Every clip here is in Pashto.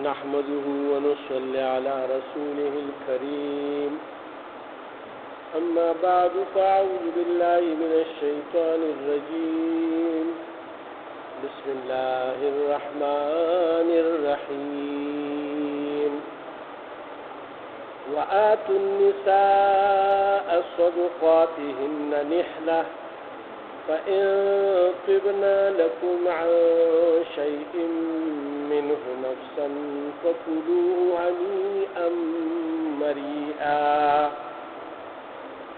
نحمده ونصلي على رسوله الكريم أما بعد فأعوذ بالله من الشيطان الرجيم بسم الله الرحمن الرحيم وآتوا النساء صدقاتهن نحلة فإن طبن لكم عن شيء منه نفسا فكلوه هنيئا مريئا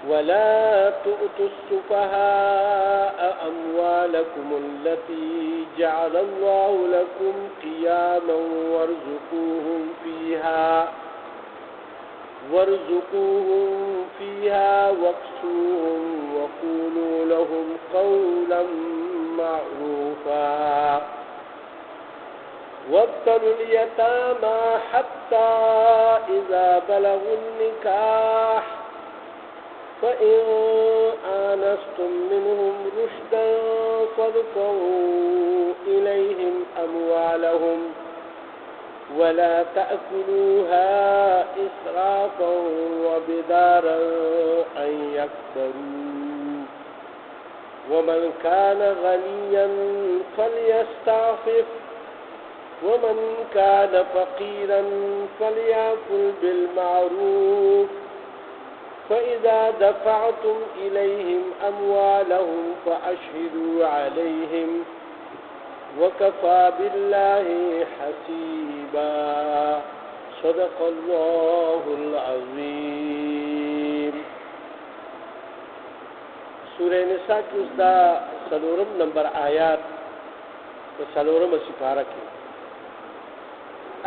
ولا تؤتوا السفهاء أموالكم التي جعل الله لكم قياما وارزقوهم فيها واكسوهم وقولوا لهم قولا معروفا وابتلوا اليتامى حتى إذا بلغوا النكاح فإن آنستم منهم رشدا فادفعوا إليهم أموالهم ولا تأكلوها إسرافا وبدارا أن يكبروا ومن كان غنيا فليستعفف ومن كان فقيرا فليأكل بالمعروف فإذا دفعتم إليهم أموالهم فأشهدوا عليهم وكفى بالله حسيبا صدق الله العظيم. سورہ نساء کی اس دا سلورم نمبر آیات و سلورم سپارہ کی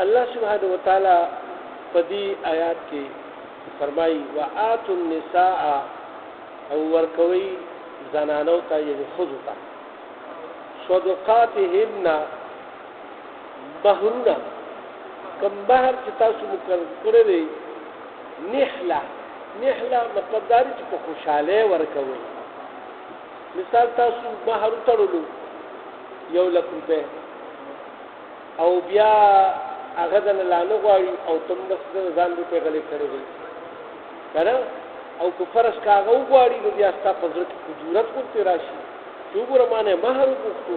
اللہ سبحانہ وتعالی پدی آیات کی فرمائی وآتوا النساء او ورکوی زنانو تا یعنی خذو تا صدقاتهن مہرنا کم بہر چی تاسو مقرر کرده نحلہ مطلب داری چی پا خوشحالے ورکوی مثال تاسو مہر ترلو 1 لک روپے او بیا اغدن لانو غواری او تم بس زان روپے غلی کرده کنه او که فرض کاغه وغواړي نو بیا ستا په زړه کې خجورت ورته راشي چې وګوره ما نه مهر وغوښتو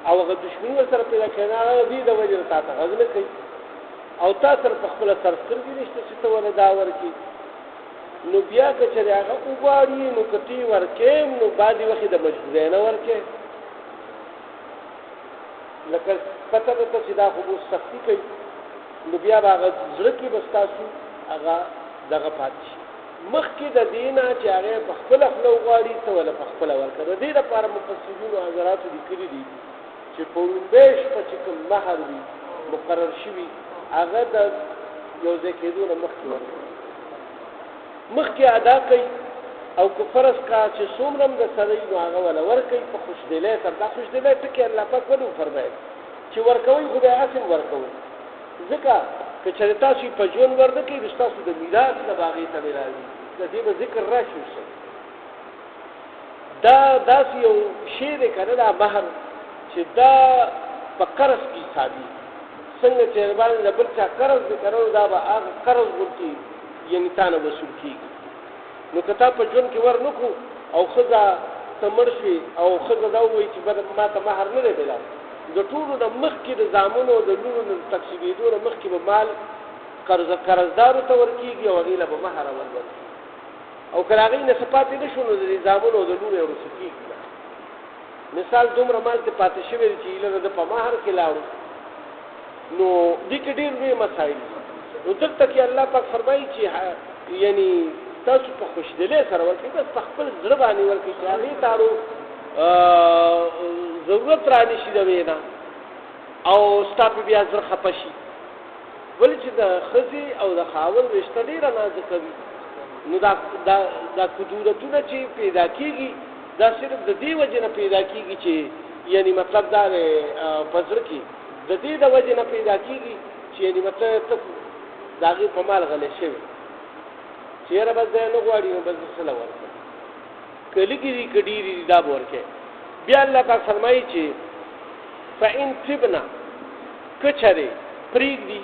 او هغه دشمني ورسره پیدا کړي هغه دې د وجې تا ته غږ نه کوي او تا سره په خپله سر سترګې نشته چې ته ورله دا ورکړي نو بیا که چېرې هغه وغواړي نو که ته یې ورکې نو بعضې وخت د مجبورۍ نه ورکې لکه پته ده ته چې دا خو اوس سختي کوي نو بیا به هغه زړه کې به ستاسو هغه دغه پاتې شي مخکې د دې نه چې هغې په خپله خوله وغواړي ته وله په خپله ورکړه د دې لپاره مفسرینو حضراتو لیکلي دي چې په لومبۍ شپه چې کوم مهر وي مقرر شوي هغه د یو ځای کېدو نه مخکې ورکړي مخکې ادا کوي او که فرض کا چې څومره هم د سره وي نو هغه وله ورکوي په خوشدلۍ سره دا خوشدلۍ ټکې الله پاک ولې وفرمایل چې ورکوئ خو بیا هسې ورکوئ ځکه که چېرې تاسو یې په ژوند ورنه کوئ نو ستاسو د میراث نه به هغې ته راځي د دې به ذکر راشي اوس دا داسې یو شی دی که نه دا مهر چې دا په قرض کې حسابي څنګه چې باندې د بل چا قرض دی که نه دا به هغه قرض غوندې یعنې تا نه وصول کېږي نو که تا په ژوند کې ور نه کړو او ښځه ته مړ شوې او ښځه دا ووایي چې بده ما ته مهر نه دی میلاو د ټولو نه مخکې د زامنو او د لوڼو نه تقسیمېدو نه مخکې به مال قرضدارو ته ورکېږي او هغې له به مهر ورکړي او که هغې نه څه پاتې نه شو نو د زامنو او د لوڼو یې ورسه کېږي مثال دومره مال ته پاتې شوی دی چې ایله د په مهر کې لاړو نو دې کې ډېر لوی مسایل نو دلته کې الله پاک فرمایي چې یعنې تاسو په خوشدلۍ سره ورکړئ بس په خپل زړه باندې ورکړئ چې هغې تارو ضرورت را نشي د وینا او ستا په بیا زړه خفه شي ولې چې د ښځې او د خاوند رشته ډېره نازکه وي نو دا کدورتونه چې پیدا کېږي دا صرف د دې وجې نه پیدا کېږي چې یعنې مطلب دا دی په زړه کې د دې د وجې نه پیدا کېږي چې یعنې مطلب ته د هغې په مال غلی شوي چې یاره بس دی نه غواړي نو بس د څه له ورکړه که لږې دي که ډېرې دي دا به ورکوې بیا الله پاک فرمایي چې فإن طبن که چرې پرېږدي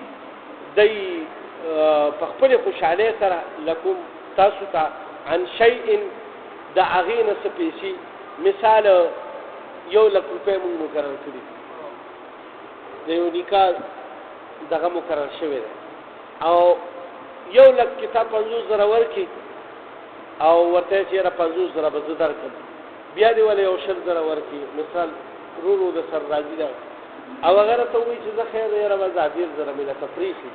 دی په خپلې خوشحالۍ سره لکم تاسو ته عن شیء د هغې نه څه پیسې مثال 1,00,000 روپۍ مونږ مقرر کړي د یو نکاح دغه مقرر شوی دی او 1,00,000 کې تا 50,000 ورکړي او ورته چې یاره 50,000 به زه درکړم بیا دې ولې یو 100,000 ورکړي مثال ورو د سر راځي ده او هغه راته وایي چې زه خیر دی یاره به دا 10,000 مې له تفریحي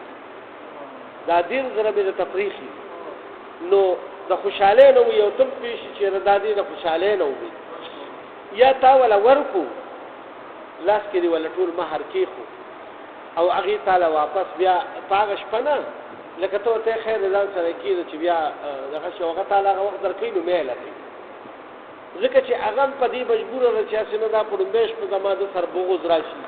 دا 10,000 مې د تفریحي نو د خوشحالۍ نه وي او تم پوه شي چې دا دې د خوشحالۍ نه وي یا تا وله ورکو لاس کې دې وله ټول مهر کېښو او هغې تاله واپس بیا په هغه شپه نه لکه ته ورته خیر ځان سره کېده چې بیا دغه شي هغه تاله هغه وخت درکوي نو میله کوي ځکه چې هغه هم په دې مجبوره ده چې هسې نه دا په لومبۍ شپه زما د سر بغض را شي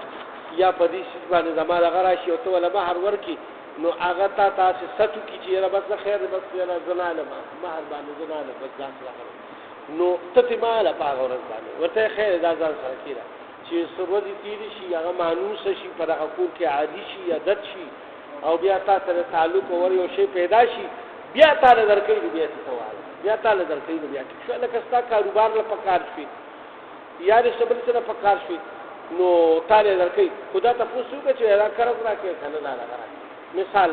یا په دې سیز باندې زما دغه را شي او ته وله مهر ورکړي نو هغه تا تاسې ستو کړي چې یاره بس خیر دی بس یاره زه نالم مهر باندې زه نالم بس ځان سره نو ته ترې ماله په هغه ورځ باندې ورته خیر دا ځان سره کېده چې څه ورځې تېرې شي هغه مانوسه شي په دغه کور کې عادي شي عادت شي او بیا تا سره تعلق ور یو شی پیدا شي بیا تاله درکوي نو بیا څه ته وایه بیا تاله درکوي نو بیا ټیک شو لکه ستا کاروبار له په کار شوي یا د څه بل څه نه په کار شوي نو تاله درکوي خو دا تپوس وکړه چې دا قرض راکړې که نه دا دغه راکړې مثال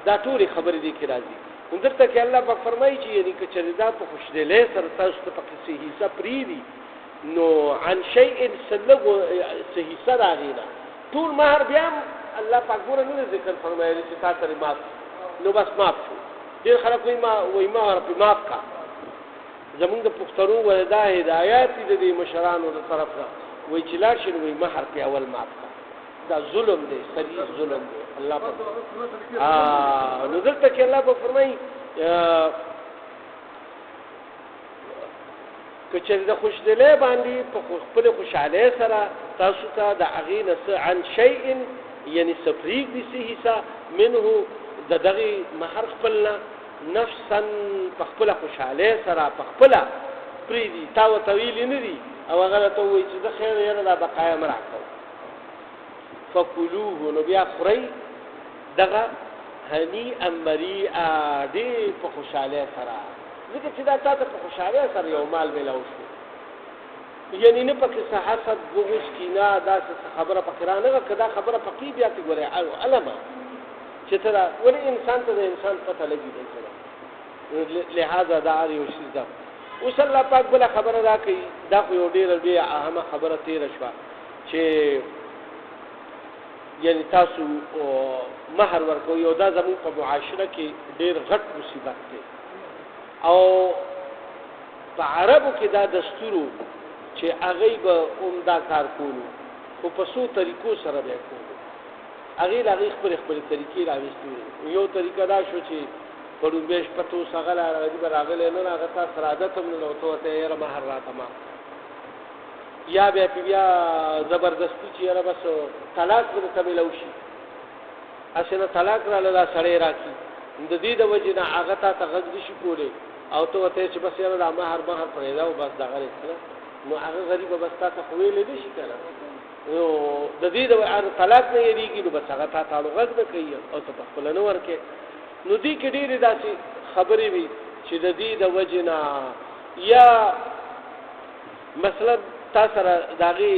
دا ټولې خبرې دې کې راځي نو دلته کې الله پاک فرمایي چې یعنې که چېرې دا په خوشدلۍ سره تاسو ته پکې څه حصه پرېږدي نو عن شیء څه لږ څه حصه د هغې نه ټول مهر بیا هم الله پاک ګوره نه ذکر فرمایلی چې تا ترې ماف نو بس ماف شو ډېر خلک وایي مهر پې ماف کا زمونږ د پښتنو وایي دا هدایات دي د دې مشرانو د طرف نه وایي چې لاړ شي نو وایي مهر پې اول ماف کا دا ظلم دی سریح ظلم دی الله پاک نو دلته کې الله پاک فرمایي که چېرې د خوشدلۍ باندې په خپلې خوشحالۍ سره تاسو ته د هغې نه څه عن شیء یعنې څه پرېږدي څه حصه منه د دغې مهر خپل نه نفسا په خپله خوشحالۍ سره په خپله پرېږدي تا ورته ویلي نه دي او هغه راته ووایي چې زه خیر یاره دا بقایا مه راکوه فکلوه نو بیا خورئ دغه هنیئا مریئا ډېر په خوشحالۍ سره ځکه چې دا تا ته په خوشحالۍ سره یو مال میلاو شو یعنې نه پکې څه حسد بغض کینه داسې خبره پکې رانغله که دا خبره پکې بیا ته ګورې علمه چې ته دا ولې انسان ته د انسان پته لګي دی سره لهذا دا هر یو شیز ده اوس الله پاک بله خبره راکوي دا خو یو ډېره اهمه خبره تېره شوه چې یعنی تاسو مهر ورکوئ او دا زموږ په معاشره کې ډېر غټ مصیبت دی او په عربو کې دا دستور چې هغوی به دا کار کولو خو په څو طریقو سره به یې کولو هغې له هغې خپلې طریقې راویستې وې یو طریقه دا شو چې په لومبۍ شپه ته اوس هغه به راغلی نه هغه تا سره عادت هم نه ته ورته یاره مهر راته ما یا بیا پې بیا زبردستي چې یاره بس طلاق به درته میلاو شي هسې نه طلاق راله دا سړی راکړي د دې د وجې نه هغه تا ته غږ نشي کولی او ته ورته چې بس یاره دا مهر پرېږده او بس دغه کړه نو هغه غریبه بس تا ته خو ویلی نه شي که نه نو د دې د طلاق نه یېرېږي نو بس هغه تا ته غږ نه کوي او ته په خپله نه ورکې نو دې کې ډېرې داسې خبرې وي چې د دې د وجې نه یا مثلا تا سره د هغې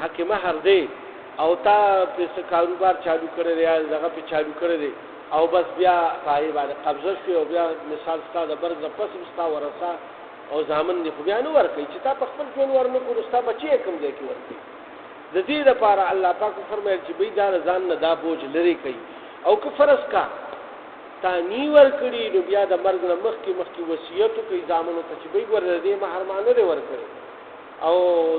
حق مهر دی او تا پې څه کاروبار چالو کړی دی یا دغه پې چالو کړی دی او بس بیا په هغې باندې قبضه شوې او بیا مثال ستا د برګ نه پس هم ستا ورثه او زامن دې خو بیا نه ورکوي چې تا په خپل ژوند ورنه کړو ستا بچې یې کوم ځای کې ورکوي د دې دپاره الله پاک وفرمیل چې بی دا ځان نه دا بوج لرې کوي او که فرض کا تا نی ورکړي نو بیا د مرګ نه مخکې وصیت وکړي زامنو ته چې بی ګوره د دې مهر ما نه دی ورکړی او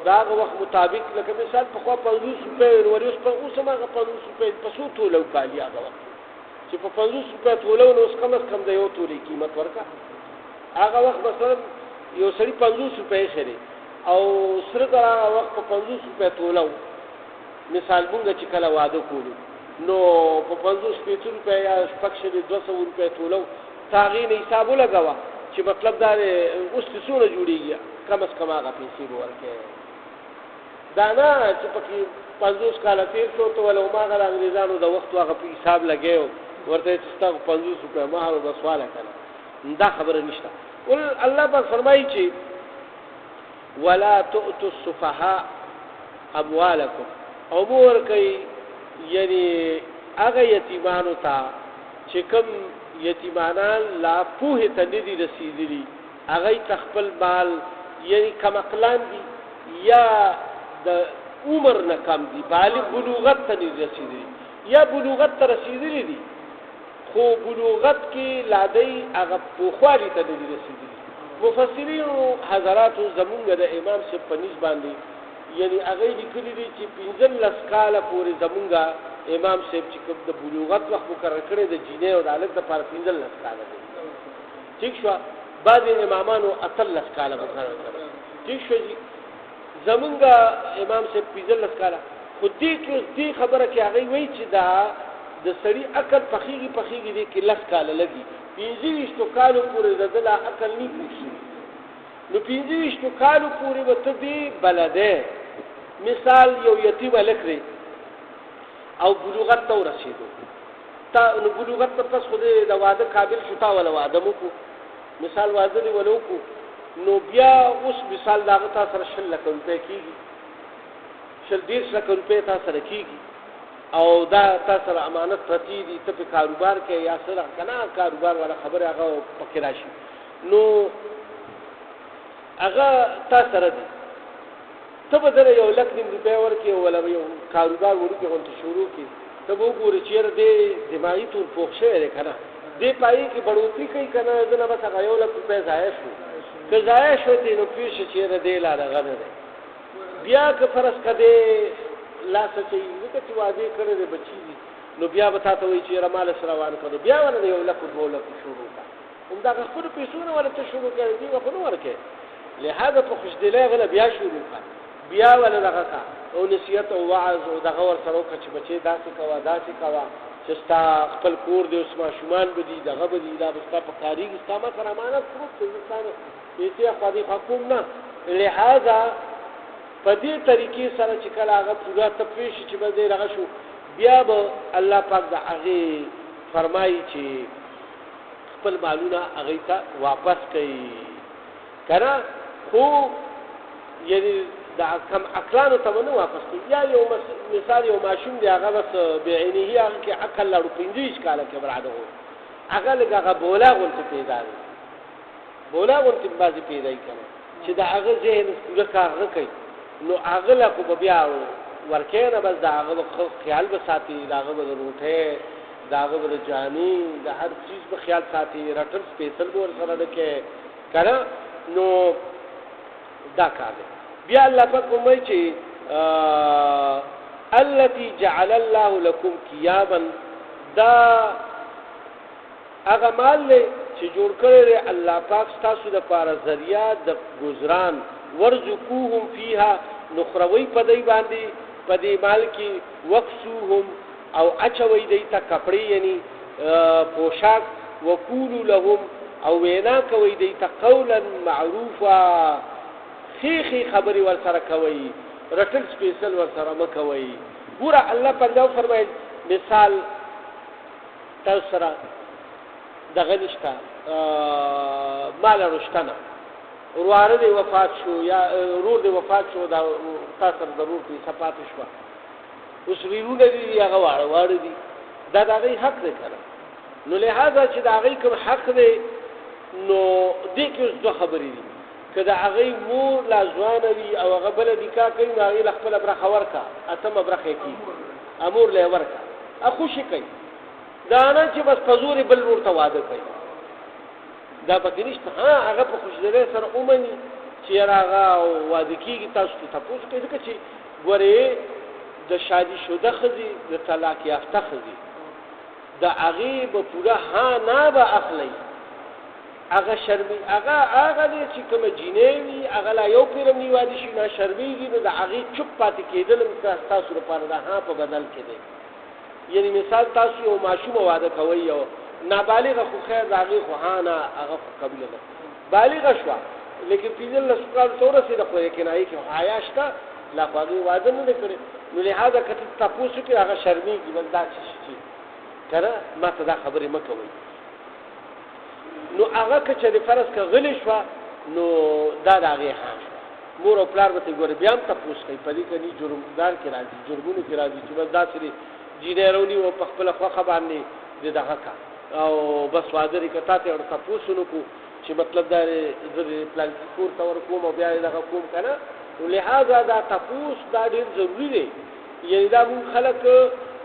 د هغه وخت مطابق لکه مثال پخوا 50 روپۍ ورې اوس هم هغه 50 روپۍ په څو تولو کالي هغه وخت چې په 50 روپۍ تولو نو اوس کم از کم د یو تولې قیمت ورکړه هغه وخت مثلا یو سړي 50 روپۍ خري او سره دا وخت په 50 روپۍ تولو مثال مونږ چې کله واده کولو نو په 50 روپۍ یا شپږ 200 روپۍ تولو تا هغې نه حساب ولګوه چې مطلب دا دی اوس چې څونه جوړېږي کم از کم هغه پیسې به ورکړې دا نه چې پکې 50 کاله تیر شو ته ولو ما غل انګریزانو د وخت هغه په حساب لګیو ورته چې تاسو 50 روپیا مہر او سواله کړه دا خبره نشته. ول الله په فرمایي چې ولا تؤتوا السفهاء اموالکم او مور کوي یعنی هغه یتیمانو ته چې کوم یتیمانان لا پوهه ته ندي رسیدلي هغه تخپل مال یعنی کم عقلان دي یا د عمر نه کم دي بالغ بلوغت ته ندي رسیدلي یا بلوغت ته رسیدلي دي خو بلوغت کې لادی هغه پوخوالي ته ندي رسیدلي. مفسرین حضرات زمونږ د امام صاحب په نسبت باندې یعنی هغه لیکلي دي چې 15 کاله پورې زمونږه امام صاحب چې کوم د بلوغت وخت مقرر کړی د جینې او د الګ د پر 15 کاله دی. ٹھیک شو بعد امامانو 13 کاله مقرر کړی. ٹھیک شو جی زمونږه امام صاحب 15 کاله خو دې کې دې خبره کې هغه وایي چې دا د سړی عقل پخېږي دې کې 10 کاله لګي 15 کالو پورې د دلا عقل نه پوښي نو 15 کالو پورې وته دی بلده مثال یو یتیم لکري او بلوغت ته ورسېدو تا نو بلوغت ته پس خو د واده قابل شتا ولا واده مو کو مثال واده دی ولو کو نو بیا اوس مثال داغه تاسو سره 1 لک روپے کیږي 1.5 لک روپے تاسو سره کیږي او دا تاسو سره امانت پرتی دي ته په کاروبار کې یا سره کنا کاروبار ولا خبره هغه پکې راشي نو هغه تاسو سره دي ته به در یو لک نیم روپے ورکې ولا یو کاروبار ورکې غونډه شروع کی ته وګورې چې دې دماغي تور پوښښه لري کنه دې پای کې بڑوتري کوي کنه دنه بس هغه یو لک روپے ضایع شو که ضایع شو دې نو پیښ چې دې لاره غره ده بیا که فرض کده لا سچي وکړي چې واده کړې د بچي نو بیا به تاسو وایي چې رمال سره روان کړو بیا ورته یو لک 2 لک شروع کا همدا خپل پیسو نه ورته شروع کړی دی خو نو ورکه لہذا په خوشدلې غل بیا شروع کا بیا ولا دغه کا او نصیحت او وعظ او دغه ور سره وکړي چې بچي داسې کوا چې ستا خپل کور دی اوس ما شومان بدی دغه بدی دا بستا په کاریږي ستا ما سره امانت پروت دی انسان یې خو حکومت نه لہذا په دې طریقې سره چې کله هغه پورا تفویض چې به دې راغ شو بیا به الله پاک د هغه فرمایي چې خپل مالونه هغه ته واپس کوي کنه خو یعنی دا کم عقلانو ته نه واپس کوي یا یو مثال یو ماشوم دی هغه بس بعینه هغه کې عقل لرو 15 کاله کې براده هغه لګه بولا غونته پیدا دی بولا غونته بازي پیدا کړي چې دا هغه ذهن پورا کار کوي نو اغلا کو بیا ورکه بس داغه خیال به ساتي داغه به روټه داغه به جانی د هر چیز به خیال ساتي رټل سپیشل ور سره دکې کړه نو دا کار بیا الله پاک کومای چې التي جعل الله لكم قياما دا هغه مال چې جوړ کړی الله پاک تاسو د پاره ذریعہ د گزاران ورزقوهم فيها نخروي پدای باندې پدې مال کې وقسوهم او اچوي دې ته کپڑے یعنی پوشاک وقولوا لهم او وینا کوي دې ته قولا معروفا خيخي خبري ور سره کوي رټل سپیشل ور سره مکوي ګوره الله پنځو فرمایي مثال تاسو سره دغه نشته مال رښتنه وراره دی وفات شو یا رور دی وفات شو دا تاسو ضرور دي صفات شو اوس ویرونه دي هغه واره دي دا دغه حق دی کنه نو لہذا چې دا هغه کوم حق دی نو دې کې څه خبرې دي کله هغه مور لا ځوان وي او هغه بل نکاح کوي هغه خپل برخه ورکا اتم برخه کی امور له ورکا اخو شي کوي دا نه چې بس پزوري بل ورته واده کوي دا پکې نشته هغه په خوشدلې سره اومني چې هغه واده کیږي تاسو ته تاسو کې ځکه چې ګوره د شادي شوده خزي د طلاق یافته خزي د هغه په پورا نه به اخلي هغه شرمي هغه دې چې کوم جنېوي هغه لا یو پیرم نیوادي شي نه شرمېږي نو د هغه چوپ پاتې کېدل تاسو لپاره ده په بدل کې دی یعنی مثال تاسو یو ماشوم واده کوي او نابالغ خو خیر داغي خو نه هغه قبول نه بالغ شو لیکن پیدل لسقال تورسه د خو کې نه کې عیاشتا لا خو هغې واده نه دی کړی نو لهذا که ته تپوس وکړې هغه شرمېږي بل دا چې که نه ما ته دا خبرې مه کوئ نو هغه که چېرې فرض که غلې شوه نو دا د هغې حال شوه مور او پلار به ته ګورې بیا هم تپوس کوي په دې که ني جرمدار کې را ځي جرمونو کې را ځي چې بس داسې دی جینۍ رونیو په خپله خوښه باندې د دغه کا او بس واده دې که تا ته ورته تپوس ونه کړو چې مطلب دا زه د پلانکي کور ته ورکوم او بیا یې دغه کوم که نه نو لهذا دا تپوس دا ډېر ضروري دی یعنې دا مونږ خلک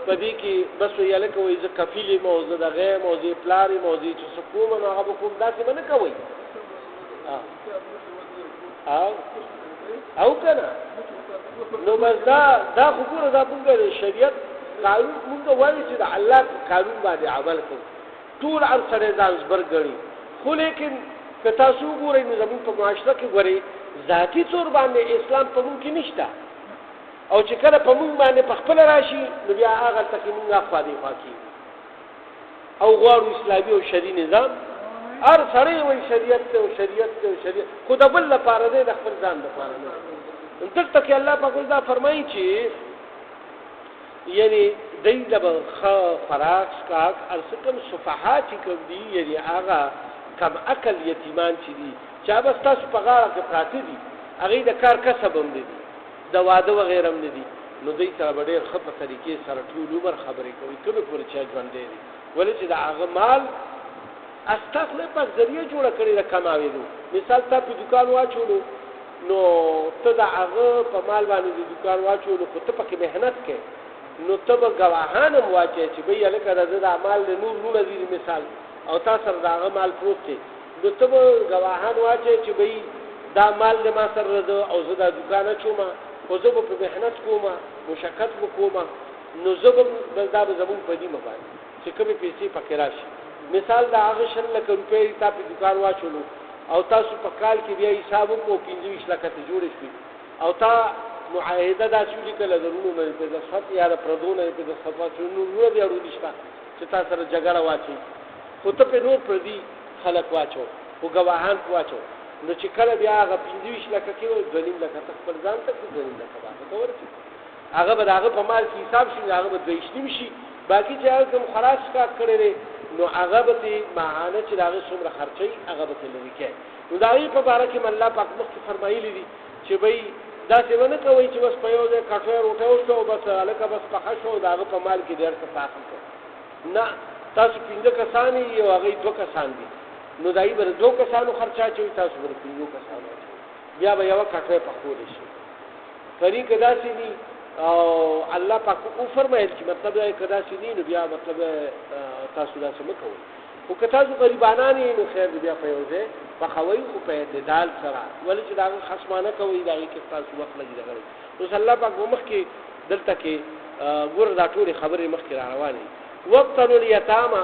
په دې کې بس وایي هلکه وایي زه کفیل یم او زه دغه یم او زه یې پلار یم او زه یې چې څه کوم نو هغه به کوم داسې به نه کوئ او که نه نو بس دا خو ګوره دا مونږ د شریعت قانون مونږ وایي چې د الله قانون باندې عمل کوو ټول هر سړی ځان زبر ګڼي خو لیکن که تاسو وګورئ نو زمونږ په معاشره کې ګورئ ذاتي طور باندې اسلام په مونږ کې نشته او چې کله په مونږ باندې په خپله راشي نو بیا هغلته کې مونږ اخوا دیخوا کېږو او غواړو اسلامي او شرعي نظام هر سړی وایي شریعت دی او شریعت دی او شریعت خو د بل لپاره دی د خپل ځان لپاره نه دلته کې الله پاک دا فرمایي چې یعنی دی د فراق سکاک ارسکم صفحا چې کوم دي یعنی هغه کم عقل یتیمان چې دي چا بس تاسو په غاړه کې پراته دي هغې د کار کسب هم نه دي د واده وغیره هم نه دي نو دوی سره به ډېر ښه په طریقې سره ټول عمر خبرې کوي کومې پورې چې ژوندی دی ولې چې د هغه مال استا خدای پاک ذریعه جوړه کړې ده کماوېدو مثال تا په دوکان واچولو نو ته د هغه په مال باندې د دوکان واچولو خو ته پکې محنت کوې نو ته به ګواهان هم واچوې چې بهی هلکه د ده دا مال د نور لونه دي مثال او تا سره د هغه مال پروت دی نو ته به ګواهان واچوې چې بهی دا مال د ما سره ده او زه دا دوکان اچومه خو زه به په محنت کومه مشقت به کومه نو زه به دا به زمونږ په نیمه باندې چې کومې پیسې پکې راشي مثال د هغه 100 لکه روپۍ تا په دوکان واچولو او تاسو په کال کې بیا حساب وکړو 25 لکه ته جوړې شوې او تا معاهده داسې ولیکله د رونو نه په دسخط یا د پردو نه په دسخط واچولو نور بیا ورونې شته چې تا سره جګړه واچوي خو ته پرې نور پردي خلک واچو خو ګواهان په واچو نو چې کله بیا هغه 25 لکه کې وایي 2.5 لکه ته خپل ځان ته 2.5 لکه باندې ته ورسي هغه به د هغه په مال کې حساب شي هغه به 2.5 شي باقي چې هغه کوم خلاص کا کړی دی نو هغه به دې ماهانه چې د هغې څومره خرچوي هغه به ترې لرې کوي نو د هغې په باره کې م الله پاک مخکې فرمایلي دي چې بهی داسې به نه کوئ چې بس په یو ځای کټوی روټۍ وشوه او بس هلکه بس پخه شوه د هغه په مال کې ډېر څه پاخل کړو نه تاسو 15 کسان یې او هغې 2 کسان دي نو د هغې به د 2 کسانو خرچه اچوي تاسو به د 15 کسانو اچوي بیا به یوه کټوی پخولی شي طریق داسې دي او الله پاک او فرمایل چې مطلب دا که داسې دي نو بیا مطلب تاسو داسې مه کوئ خو که تاسو غریبانان یې نو خیر دی بیا په یو ځای پخوئ خو په اعتدال سره ولې چې د هغه خصمانه کوئ د هغې کې تاسو وخت لګي دغه اوس الله پاک به مخکې دلته کې ګوره دا ټولې خبرې مخکې را روانې وابتلوا الیتامه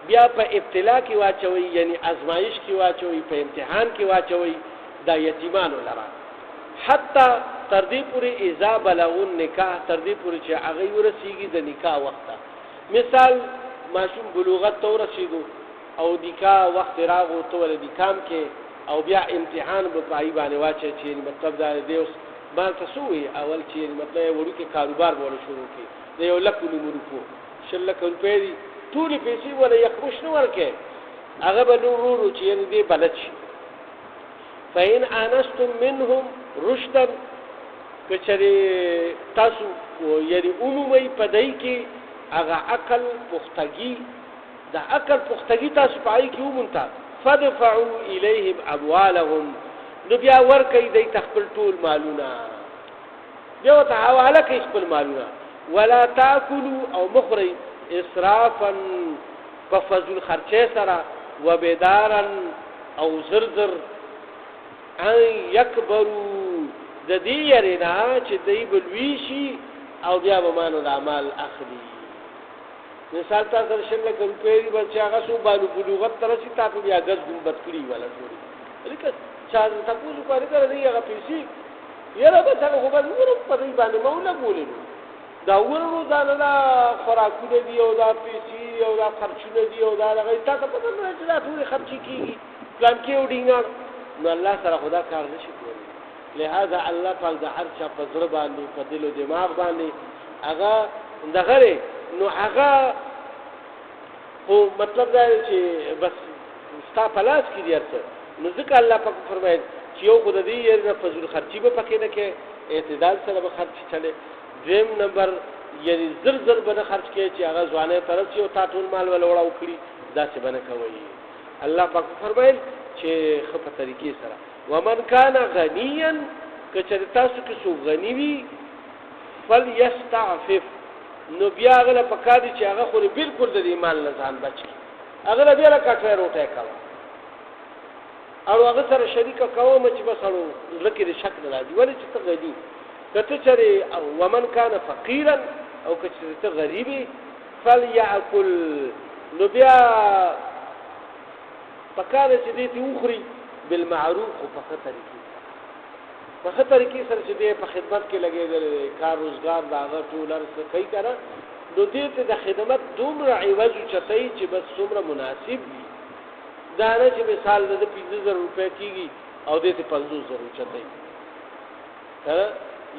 بیا په ابتلا کې واچوئ یعنی ازمایش کې واچوئ په امتحان کې واچوئ دا یتیمانو لره حتی تر دې پورې اذا بلغوا النکاح تر دې پورې چې هغې ورسېږي د نکاح وخت ته مثال ماشوم بلوغت ته ورسېدو او نکاح وخت راغو ته ولې نکام کې او بیا امتحان به په هغې باندې واچوي چې مطلب دا دی اوس ما ته څه وایي اول چې مطلب یې وړوکې کاروبار به ونه شروع کړي د 1 لک نومو روپو 100 لکه روپۍ دي ټولې پیسې وله یخمش نه ورکوي هغه به نور ورو چې یعنې دې بلد شي فإن آنستم منهم رشدا که چېرې تاسو یعنې عمومي په دی کې هغه عقل پختګي د عقل پختګي تاسو په هغې کې ومونته فدفعوا الیهم اموالهم نو بیا ورکوئ دی ته خپل ټول مالونه بیا ورته حواله کوئ خپل مالونه ولا تاکلوا او مخورئ اسرافا په فضل خرچې سره وبدارا او زر ان یکبروا د دې یارې نه چې دی به لوی شي او بیا به مانو د اعمال اخلي مثال تا سره 100 لکه روپۍ دي بس چې هغه څو باندې بلوغت ته رسي تا په بیا ګز ګنبد کړي ولا ټولې لکه چا تپوس وکړي که دی هغه پیسې یاره بس هغه خو بس ورو په دې باندې ما ولګولې نو دا ورو روزانه دا خوراکونه دي او دا پیسې او دا خرچونه دي او دا هغه تا ته پته نه چې دا ټولې خرچې کېږي پلان کې او ډینګار نو الله سره خدا کار نشي کولی لہذا الله پاک د هر چا په زړه باندې په دل او دماغ باندې هغه دغه نو هغه خو مطلب دا چې بس ستا په لاس کې دی ارڅ نو ځکه الله پاک فرمایي چې یو خو د دې یې فضول خرچي به پکې نه کې اعتدال سره به خرچ چلے دویم نمبر یعنی زر به خرچ کې چې هغه ځوانه طرف یو تا ټول مال ولا وړاو کړی دا څه بنه کوي الله پاک فرمایي چې خپه طریقې سره ومن کان غنیا کچره تاسو کې سو غنی وي فليستعفف نو بیا هغه پکادي چې هغه خو بالکل د ایمان نه ځان بچي هغه بیا لا کټه روټه کوي او هغه سره شریک کوم چې بس اړو لکه د شک نه راځي ولې چې ته غنی کته چره او ومن کان فقیرا او کته ته غریبي فليأكل نو بیا پکاره چې دې ته وخوري بالمعروف او په طریقې سره چې دې په خدمت کې لګېدل کار روزګار دا هغه ټول څه کوي کنه نو دې ته د خدمت دومره عوض چتای چې بس څومره مناسب وي دا نه چې مثال د 15000 روپے کیږي او دې ته 50000 چتای ها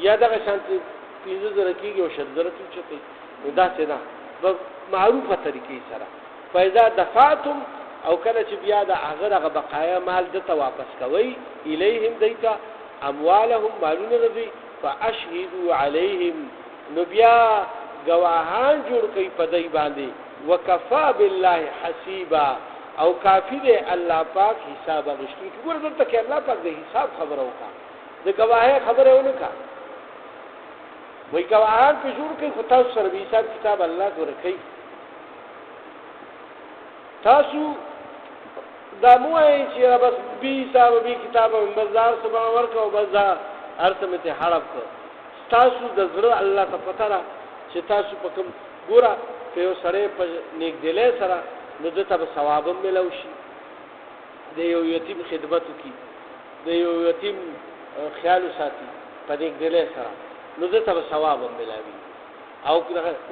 یا دا شانتي 15000 کیږي او 10000 چتای نو دا څه نه په معروفه طریقې سره فایده دفعتم او کله چې بیا د هغه بقایا مال دته واپس کوي الیهم دیتا اموالهم مالون رضی فاشهدوا علیهم نو بیا گواهان جوړ کوي په دای باندې وکفا بالله حسیبا او کافی دی الله پاک حساب غشتي ګور دلته کې الله پاک د حساب خبره وکړه د گواهه خبره ونکړه وای گواهان په جوړ کوي خو تاسو سره حساب کتاب الله ورکړي تاسو دا موای چې بس بي حساب بي کتاب بازار سبا ورکو بازار ارته ته حرب کو تاسو د زړه الله ته پته را چې تاسو په کوم ګوره په یو سره په نیک دلې سره نو دته به ثواب ملو شي د یو یتیم خدمت کی د یو یتیم خیال ساتي په نیک دلې سره نو دته به ثواب ملوي او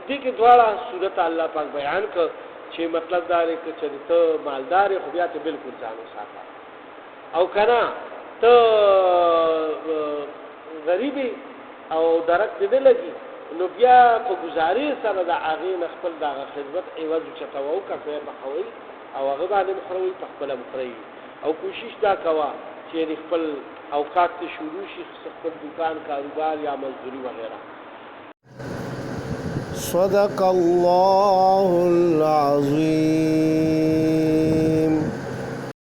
دې کې دواړه صورت الله پاک بیان کړ چې مطلب دا لري چې ته مالدار خو بیا ته بالکل ځان وساته او کنه ته غریبي او درک دې لګي نو بیا په گزارې سره د هغه خپل د خدمت ایواز چتاو کفه بخوي او هغه باندې مخروي په خپل مخري او کوشش دا کوا چې خپل اوقات ته شروع شي خپل دکان کاروبار یا مزدوري وغیرہ صدق الله العظيم.